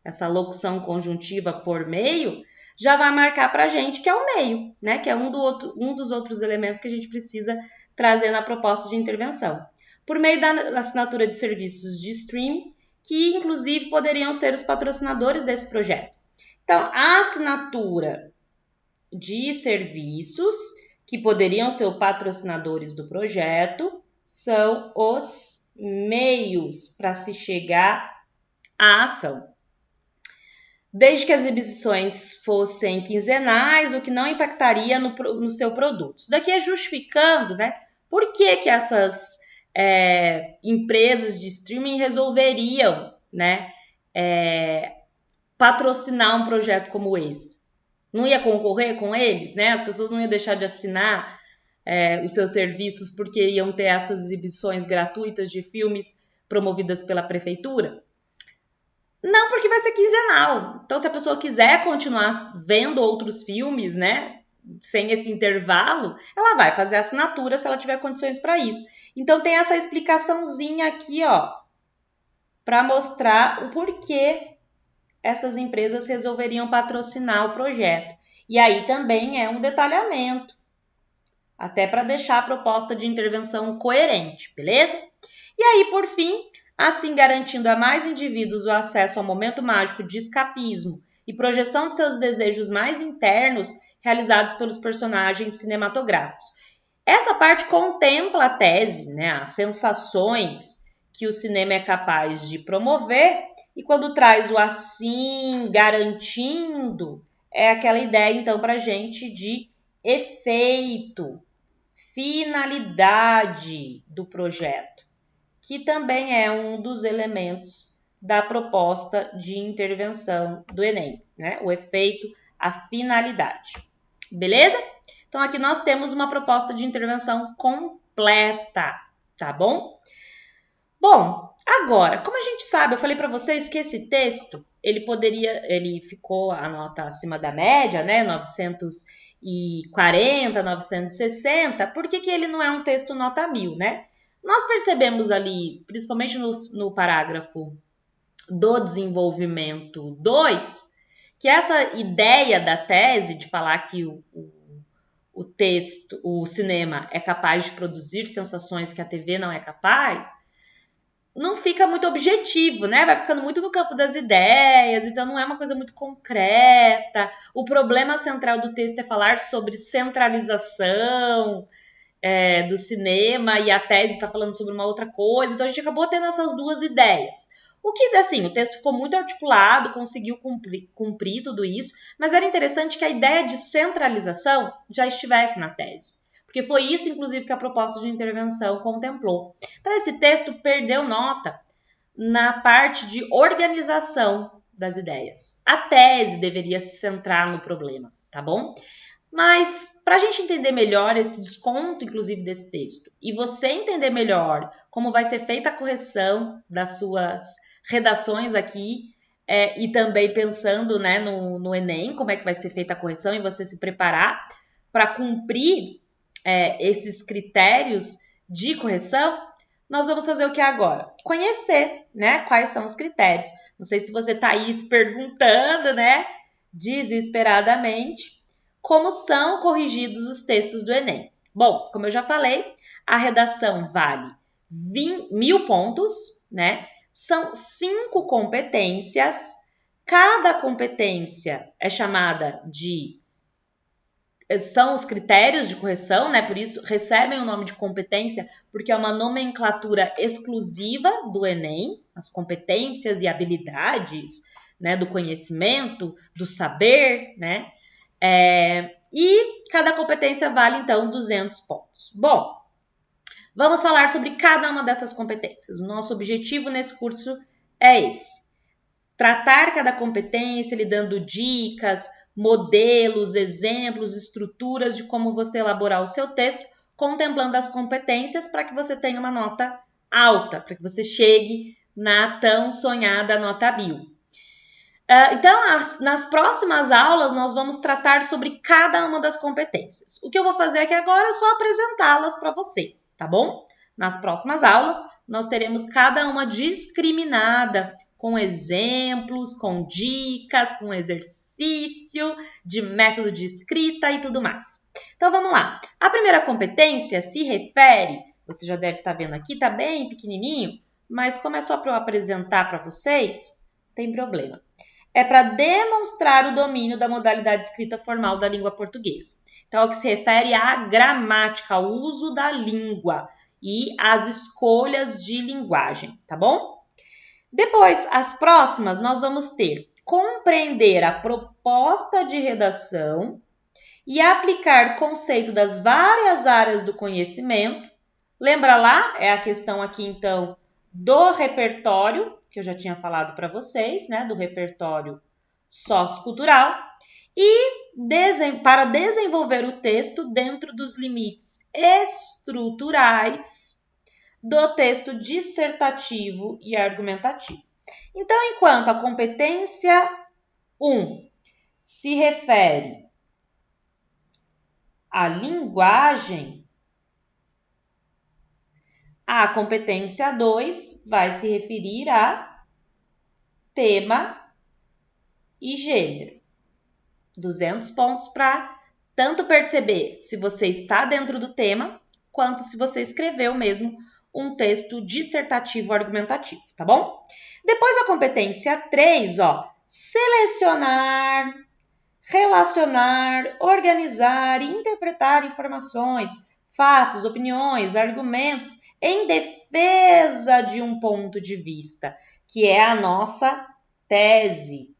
essa locução conjuntiva por meio, já vai marcar para a gente que é o meio, né? Que é um dos outros elementos que a gente precisa trazer na proposta de intervenção. Por meio da assinatura de serviços de streaming, que inclusive poderiam ser os patrocinadores desse projeto. Então, a assinatura de serviços, que poderiam ser os patrocinadores do projeto, são os meios para se chegar à ação. Desde que as exibições fossem quinzenais, o que não impactaria no seu produto. Isso daqui é justificando, né? Por que essas empresas de streaming resolveriam, né, patrocinar um projeto como esse? Não ia concorrer com eles, né? As pessoas não iam deixar de assinar os seus serviços porque iam ter essas exibições gratuitas de filmes promovidas pela prefeitura? Não, porque vai ser quinzenal. Então, se a pessoa quiser continuar vendo outros filmes, né, sem esse intervalo, ela vai fazer a assinatura se ela tiver condições para isso. Então, tem essa explicaçãozinha aqui, para mostrar o porquê essas empresas resolveriam patrocinar o projeto. E aí também é um detalhamento, até para deixar a proposta de intervenção coerente, beleza? E aí, por fim, assim garantindo a mais indivíduos o acesso ao momento mágico de escapismo e projeção de seus desejos mais internos realizados pelos personagens cinematográficos. Essa parte contempla a tese, né, as sensações que o cinema é capaz de promover, e quando traz o assim, garantindo, é aquela ideia, então, para a gente de efeito, finalidade do projeto, que também é um dos elementos da proposta de intervenção do Enem, né? O efeito, a finalidade. Beleza? Então, aqui nós temos uma proposta de intervenção completa, tá bom? Bom, agora, como a gente sabe, eu falei para vocês que esse texto, ele ficou a nota acima da média, né? 940, 960. Por que ele não é um texto nota 1000, né? Nós percebemos ali, principalmente no parágrafo do desenvolvimento 2, que essa ideia da tese de falar que o texto, o cinema é capaz de produzir sensações que a TV não é capaz, não fica muito objetivo, né? Vai ficando muito no campo das ideias, então não é uma coisa muito concreta. O problema central do texto é falar sobre centralização do cinema e a tese está falando sobre uma outra coisa, então a gente acabou tendo essas duas ideias. O que, assim, o texto ficou muito articulado, conseguiu cumprir tudo isso, mas era interessante que a ideia de centralização já estivesse na tese. Porque foi isso, inclusive, que a proposta de intervenção contemplou. Então, esse texto perdeu nota na parte de organização das ideias. A tese deveria se centrar no problema, tá bom? Mas, para a gente entender melhor esse desconto, inclusive, desse texto, e você entender melhor como vai ser feita a correção das suas redações aqui, e também pensando, né, no Enem, como é que vai ser feita a correção e você se preparar para cumprir esses critérios de correção, nós vamos fazer o que agora? Conhecer, né, quais são os critérios. Não sei se você está aí se perguntando, né, desesperadamente, como são corrigidos os textos do Enem. Bom, como eu já falei, a redação vale 1.000 pontos, né? São 5 competências. Cada competência é chamada de... São os critérios de correção, né? Por isso recebem o nome de competência, porque é uma nomenclatura exclusiva do Enem, as competências e habilidades, né? Do conhecimento, do saber, né? E cada competência vale, então, 200 pontos. Bom, vamos falar sobre cada uma dessas competências. O nosso objetivo nesse curso é esse. Tratar cada competência, lhe dando dicas, modelos, exemplos, estruturas de como você elaborar o seu texto, contemplando as competências para que você tenha uma nota alta, para que você chegue na tão sonhada nota 1000. Então, nas próximas aulas, nós vamos tratar sobre cada uma das competências. O que eu vou fazer aqui agora é só apresentá-las para você, tá bom? Nas próximas aulas, nós teremos cada uma discriminada, com exemplos, com dicas, com exercício, de método de escrita e tudo mais. Então, vamos lá. A primeira competência se refere, você já deve estar vendo aqui, tá bem pequenininho, mas como é só para eu apresentar para vocês, tem problema. É para demonstrar o domínio da modalidade escrita formal da língua portuguesa. Então, é o que se refere à gramática, ao uso da língua e às escolhas de linguagem, tá bom? Depois, as próximas, nós vamos ter compreender a proposta de redação e aplicar conceito das várias áreas do conhecimento. Lembra lá? É a questão aqui, então, do repertório, que eu já tinha falado para vocês, né? Do repertório sociocultural. E para desenvolver o texto dentro dos limites estruturais do texto dissertativo e argumentativo. Então, enquanto a competência 1 se refere à linguagem, a competência 2 vai se referir a tema e gênero. 200 pontos para tanto perceber se você está dentro do tema, quanto se você escreveu mesmo um texto dissertativo argumentativo, tá bom? Depois a competência 3, selecionar, relacionar, organizar e interpretar informações, fatos, opiniões, argumentos em defesa de um ponto de vista, que é a nossa tese.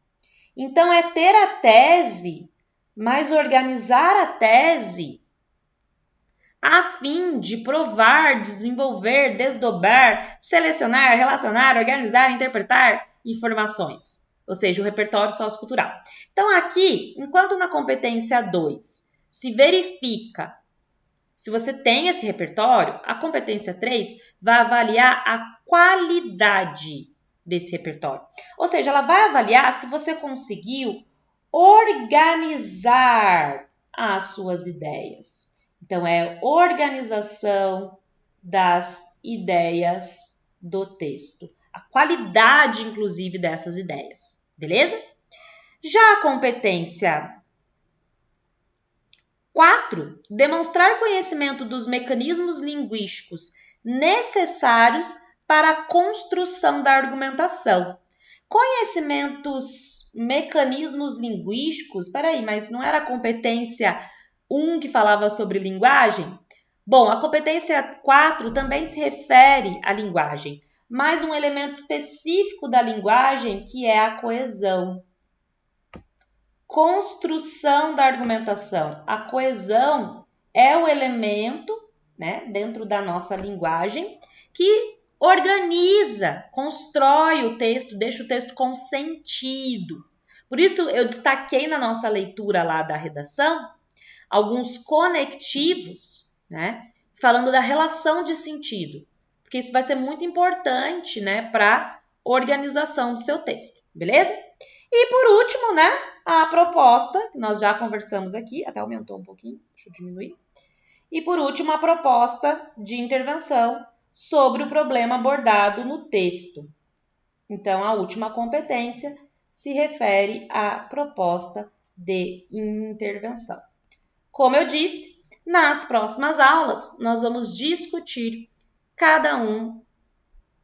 Então, é ter a tese, mas organizar a tese a fim de provar, desenvolver, desdobrar, selecionar, relacionar, organizar, interpretar informações. Ou seja, o repertório sociocultural. Então, aqui, enquanto na competência 2 se verifica se você tem esse repertório, a competência 3 vai avaliar a qualidade desse repertório. Ou seja, ela vai avaliar se você conseguiu organizar as suas ideias. Então, é organização das ideias do texto. A qualidade, inclusive, dessas ideias. Beleza? Já a competência 4. Demonstrar conhecimento dos mecanismos linguísticos necessários para a construção da argumentação. Conhecimentos, mecanismos linguísticos, peraí, mas não era a competência 1 que falava sobre linguagem? Bom, a competência 4 também se refere à linguagem, mas um elemento específico da linguagem que é a coesão. Construção da argumentação. A coesão é o elemento, né, dentro da nossa linguagem que organiza, constrói o texto, deixa o texto com sentido. Por isso, eu destaquei na nossa leitura lá da redação alguns conectivos, né, falando da relação de sentido, porque isso vai ser muito importante, né, para a organização do seu texto, beleza? E por último, né, a proposta, que nós já conversamos aqui, até aumentou um pouquinho, deixa eu diminuir. E por último, a proposta de intervenção sobre o problema abordado no texto. Então, a última competência se refere à proposta de intervenção. Como eu disse, nas próximas aulas, nós vamos discutir cada um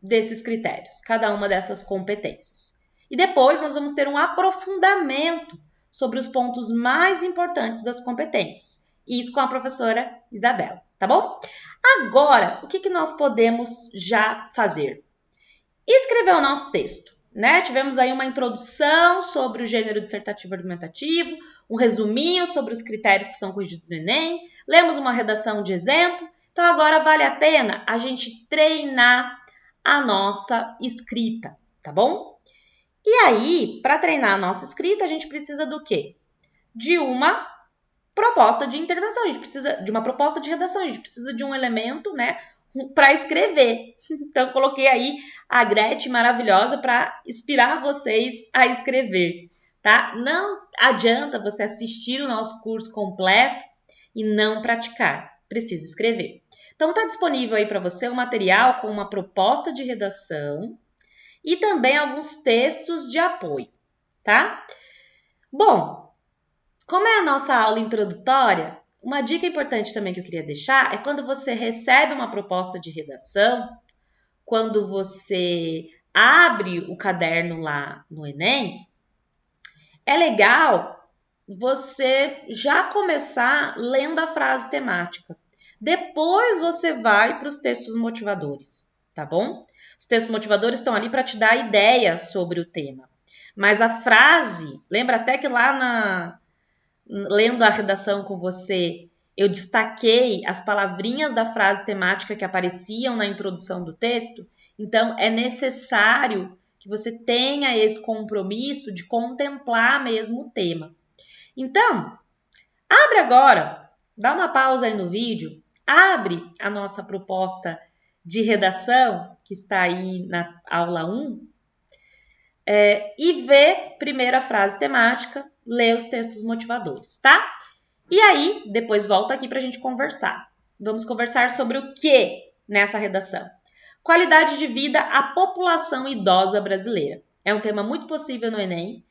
desses critérios, cada uma dessas competências. E depois nós vamos ter um aprofundamento sobre os pontos mais importantes das competências. Isso com a professora Isabela, tá bom? Agora, o que nós podemos já fazer? Escrever o nosso texto, né? Tivemos aí uma introdução sobre o gênero dissertativo argumentativo, um resuminho sobre os critérios que são corrigidos no Enem, lemos uma redação de exemplo, então agora vale a pena a gente treinar a nossa escrita, tá bom? E aí, para treinar a nossa escrita, a gente precisa do quê? De uma proposta de intervenção, a gente precisa de uma proposta de redação, a gente precisa de um elemento, né, para escrever. Então, coloquei aí a Gretchen maravilhosa para inspirar vocês a escrever, tá? Não adianta você assistir o nosso curso completo e não praticar, precisa escrever. Então, está disponível aí para você o material com uma proposta de redação e também alguns textos de apoio, tá? Bom, como é a nossa aula introdutória, uma dica importante também que eu queria deixar é quando você recebe uma proposta de redação, quando você abre o caderno lá no Enem, é legal você já começar lendo a frase temática. Depois você vai para os textos motivadores, tá bom? Os textos motivadores estão ali para te dar ideia sobre o tema. Mas a frase, lembra até que lá lendo a redação com você, eu destaquei as palavrinhas da frase temática que apareciam na introdução do texto. Então, é necessário que você tenha esse compromisso de contemplar mesmo o tema. Então, abre agora, dá uma pausa aí no vídeo, abre a nossa proposta de redação, que está aí na aula 1, e vê primeiro a frase temática, lê os textos motivadores, tá? E aí, depois volta aqui para a gente conversar. Vamos conversar sobre o que nessa redação? Qualidade de vida à população idosa brasileira. É um tema muito possível no Enem.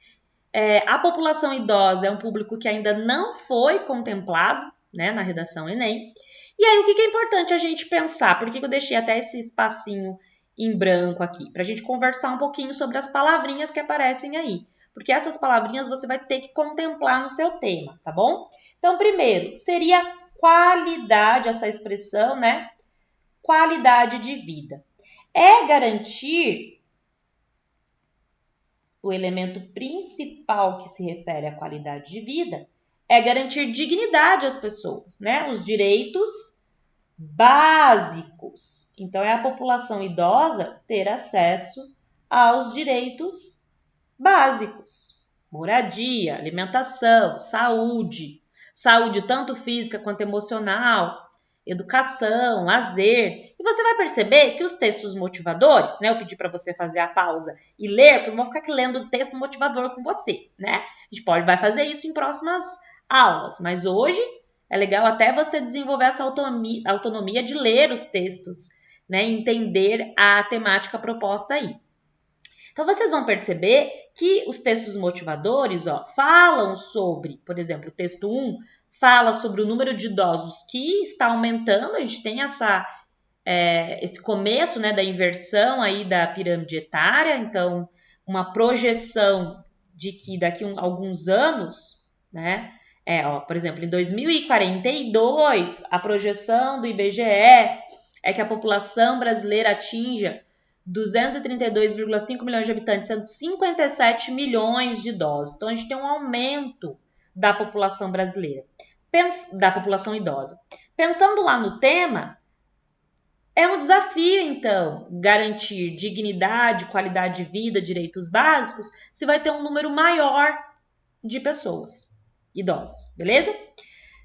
A população idosa é um público que ainda não foi contemplado, né, na redação Enem. E aí, o que é importante a gente pensar? Por que eu deixei até esse espacinho em branco aqui? Para a gente conversar um pouquinho sobre as palavrinhas que aparecem aí. Porque essas palavrinhas você vai ter que contemplar no seu tema, tá bom? Então, primeiro, seria qualidade, essa expressão, né? Qualidade de vida. É garantir o elemento principal que se refere à qualidade de vida, é garantir dignidade às pessoas, né? Os direitos básicos. Então, é a população idosa ter acesso aos direitos básicos. Moradia, alimentação, saúde. Saúde tanto física quanto emocional, educação, lazer. E você vai perceber que os textos motivadores, né? Eu pedi para você fazer a pausa e ler, porque eu não vou ficar aqui lendo o texto motivador com você, né? A gente vai fazer isso em próximas aulas, mas hoje é legal até você desenvolver essa autonomia de ler os textos, né? Entender a temática proposta aí. Então, vocês vão perceber que os textos motivadores, falam sobre, por exemplo, o texto 1 fala sobre o número de idosos que está aumentando, a gente tem essa esse começo, né, da inversão aí da pirâmide etária, então uma projeção de que daqui a alguns anos, né, por exemplo, em 2042, a projeção do IBGE é que a população brasileira atinja 232,5 milhões de habitantes, sendo 57 milhões de idosos. Então, a gente tem um aumento da população brasileira, da população idosa. Pensando lá no tema, é um desafio, então, garantir dignidade, qualidade de vida, direitos básicos, se vai ter um número maior de pessoas idosas, beleza?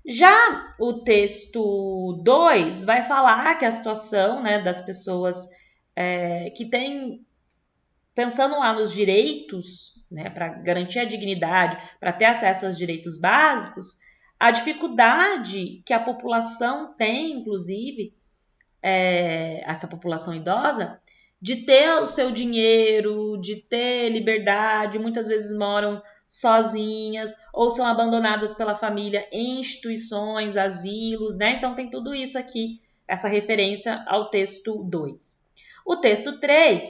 Já o texto 2 vai falar que a situação, né, das pessoas que têm, pensando lá nos direitos, né, para garantir a dignidade, para ter acesso aos direitos básicos, a dificuldade que a população tem, inclusive, essa população idosa, de ter o seu dinheiro, de ter liberdade, muitas vezes moram sozinhas ou são abandonadas pela família em instituições, asilos, né? Então tem tudo isso aqui, essa referência ao texto 2. O texto 3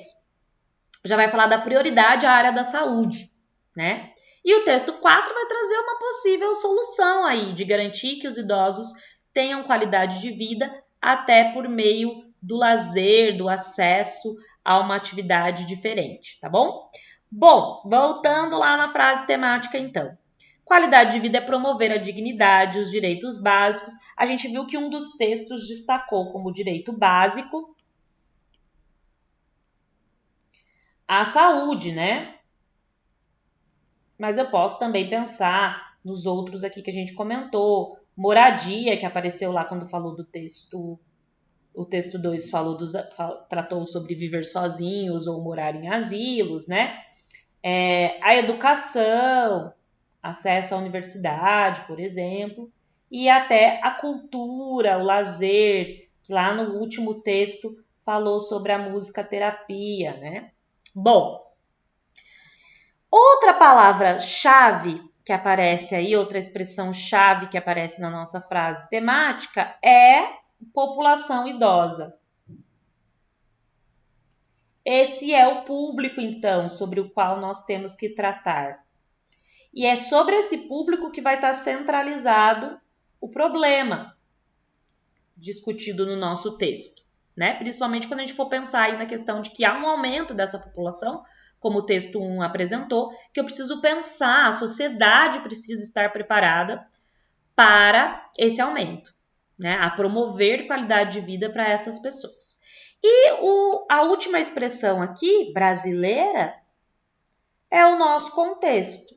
já vai falar da prioridade à área da saúde, né? E o texto 4 vai trazer uma possível solução aí de garantir que os idosos tenham qualidade de vida até por meio do lazer, do acesso a uma atividade diferente, tá bom? Bom, voltando lá na frase temática então. Qualidade de vida é promover a dignidade, os direitos básicos. A gente viu que um dos textos destacou como direito básico a saúde, né? Mas eu posso também pensar nos outros aqui que a gente comentou. Moradia, que apareceu lá quando falou do texto. O texto 2 tratou sobre viver sozinhos ou morar em asilos, né? A educação, acesso à universidade, por exemplo, e até a cultura, o lazer, que lá no último texto falou sobre a música terapia, né? Bom, outra palavra-chave que aparece aí, outra expressão-chave que aparece na nossa frase temática é população idosa. Esse é o público, então, sobre o qual nós temos que tratar. E é sobre esse público que vai estar centralizado o problema discutido no nosso texto, né? Principalmente quando a gente for pensar aí na questão de que há um aumento dessa população, como o texto 1 apresentou, que eu preciso pensar, a sociedade precisa estar preparada para esse aumento, né? A promover qualidade de vida para essas pessoas. E a última expressão aqui, brasileira, é o nosso contexto.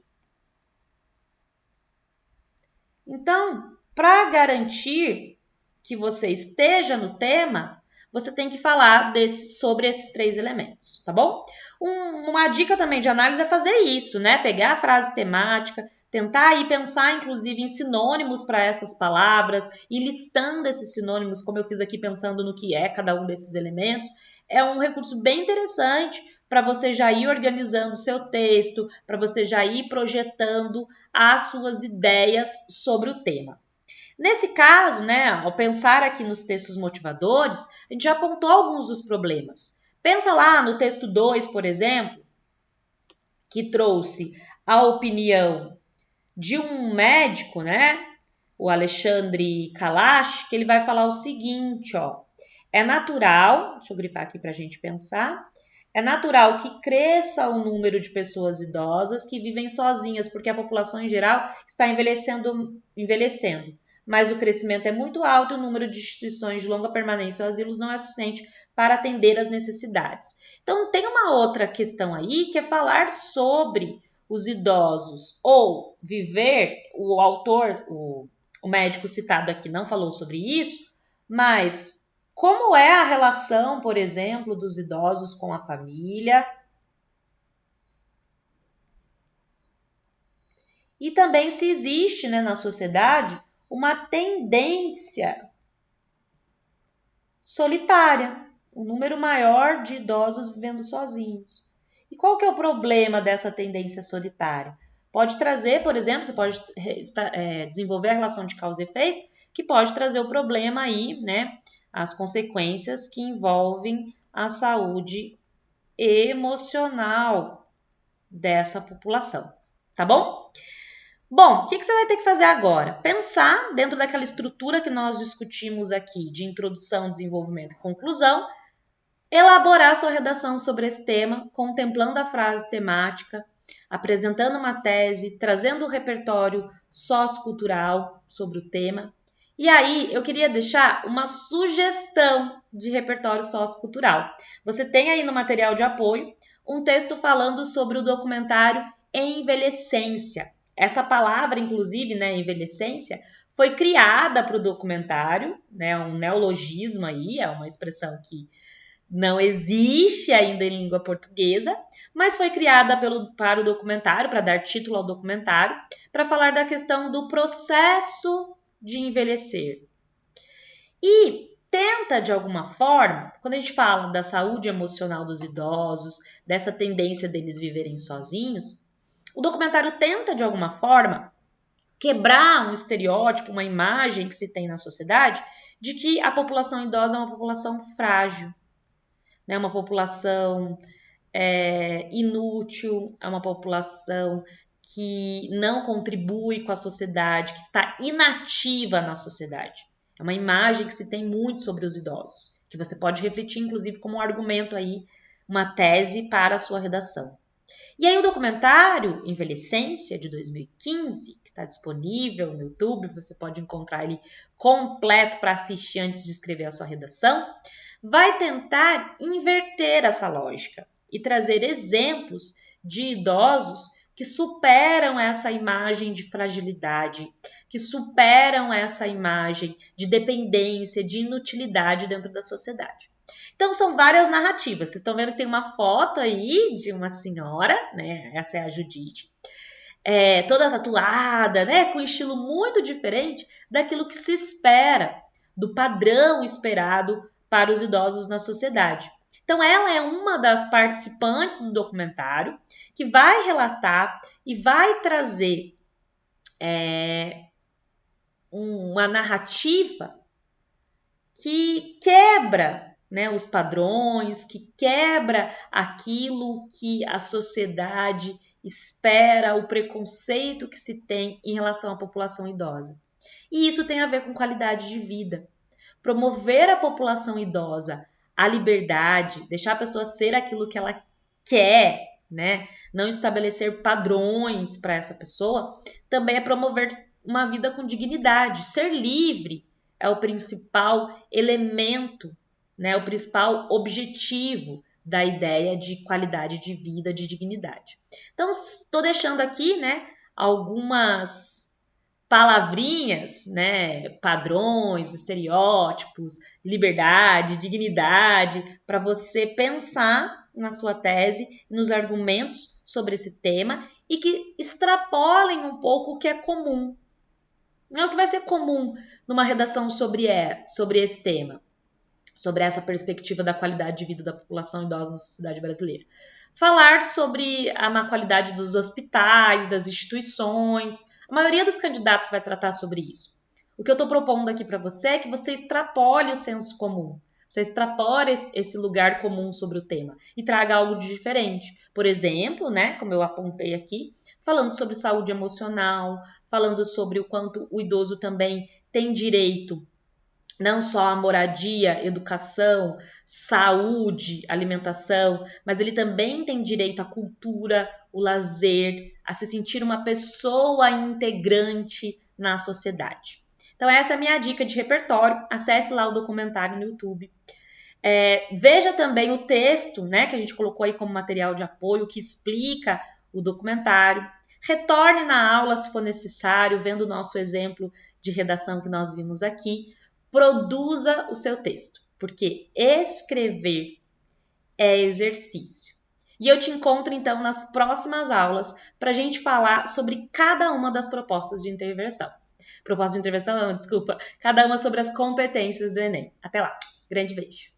Então, para garantir que você esteja no tema, você tem que falar sobre esses 3 elementos, tá bom? Uma dica também de análise é fazer isso, né? Pegar a frase temática, tentar aí pensar, inclusive, em sinônimos para essas palavras e listando esses sinônimos, como eu fiz aqui pensando no que é cada um desses elementos. É um recurso bem interessante para você já ir organizando o seu texto, para você já ir projetando as suas ideias sobre o tema. Nesse caso, né, ao pensar aqui nos textos motivadores, a gente já apontou alguns dos problemas. Pensa lá no texto 2, por exemplo, que trouxe a opinião de um médico, né, o Alexandre Kalash, que ele vai falar o seguinte, ó, é natural, deixa eu grifar aqui para a gente pensar, é natural que cresça o número de pessoas idosas que vivem sozinhas, porque a população em geral está envelhecendo, mas o crescimento é muito alto e o número de instituições de longa permanência ou asilos não é suficiente para atender às necessidades. Então, tem uma outra questão aí, que é falar sobre os idosos, ou viver, o autor, o médico citado aqui não falou sobre isso, mas como é a relação, por exemplo, dos idosos com a família? E também se existe, né, na sociedade uma tendência solitária, um número maior de idosos vivendo sozinhos. E qual que é o problema dessa tendência solitária? Pode trazer, por exemplo, você pode desenvolver a relação de causa e efeito, que pode trazer o problema aí, né, as consequências que envolvem a saúde emocional dessa população, tá bom? Bom, o que você vai ter que fazer agora? Pensar dentro daquela estrutura que nós discutimos aqui de introdução, desenvolvimento e conclusão, elaborar sua redação sobre esse tema, contemplando a frase temática, apresentando uma tese, trazendo o repertório sociocultural sobre o tema. E aí, eu queria deixar uma sugestão de repertório sociocultural. Você tem aí no material de apoio um texto falando sobre o documentário Envelhecência. Essa palavra, inclusive, né, envelhecência, foi criada para o documentário, né, um neologismo aí, é uma expressão que não existe ainda em língua portuguesa, mas foi criada para o documentário, para dar título ao documentário, para falar da questão do processo de envelhecer. E tenta, de alguma forma, quando a gente fala da saúde emocional dos idosos, dessa tendência deles viverem sozinhos, o documentário tenta, de alguma forma, quebrar um estereótipo, uma imagem que se tem na sociedade de que a população idosa é uma população frágil, né? Uma população inútil, é uma população que não contribui com a sociedade, que está inativa na sociedade. É uma imagem que se tem muito sobre os idosos, que você pode refletir, inclusive, como um argumento aí, uma tese para a sua redação. E aí o documentário Envelhecência, de 2015, que está disponível no YouTube, você pode encontrar ele completo para assistir antes de escrever a sua redação, vai tentar inverter essa lógica e trazer exemplos de idosos que superam essa imagem de fragilidade, que superam essa imagem de dependência, de inutilidade dentro da sociedade. Então, são várias narrativas. Vocês estão vendo que tem uma foto aí de uma senhora, né? Essa é a Judite, toda tatuada, né? Com um estilo muito diferente daquilo que se espera, do padrão esperado para os idosos na sociedade. Então, ela é uma das participantes do documentário que vai relatar e vai trazer uma narrativa que quebra, né, os padrões, que quebra aquilo que a sociedade espera, o preconceito que se tem em relação à população idosa. E isso tem a ver com qualidade de vida. Promover a população idosa à liberdade, deixar a pessoa ser aquilo que ela quer, né? Não estabelecer padrões para essa pessoa, também é promover uma vida com dignidade. Ser livre é o principal elemento, né? O principal objetivo da ideia de qualidade de vida, de dignidade. Então, estou deixando aqui, né, algumas palavrinhas, né, padrões, estereótipos, liberdade, dignidade, para você pensar na sua tese, nos argumentos sobre esse tema e que extrapolem um pouco o que é comum. Não é o que vai ser comum numa redação sobre esse tema, sobre essa perspectiva da qualidade de vida da população idosa na sociedade brasileira. Falar sobre a má qualidade dos hospitais, das instituições. A maioria dos candidatos vai tratar sobre isso. O que eu estou propondo aqui para você é que você extrapole o senso comum. Você extrapole esse lugar comum sobre o tema e traga algo de diferente. Por exemplo, né, como eu apontei aqui, falando sobre saúde emocional, falando sobre o quanto o idoso também tem direito não só a moradia, educação, saúde, alimentação, mas ele também tem direito à cultura, o lazer, a se sentir uma pessoa integrante na sociedade. Então essa é a minha dica de repertório. Acesse lá o documentário no YouTube. Veja também o texto, né, que a gente colocou aí como material de apoio, que explica o documentário. Retorne na aula se for necessário, vendo o nosso exemplo de redação que nós vimos aqui. Produza o seu texto, porque escrever é exercício. E eu te encontro, então, nas próximas aulas para a gente falar sobre cada uma das propostas de intervenção. Cada uma sobre as competências do Enem. Até lá. Grande beijo.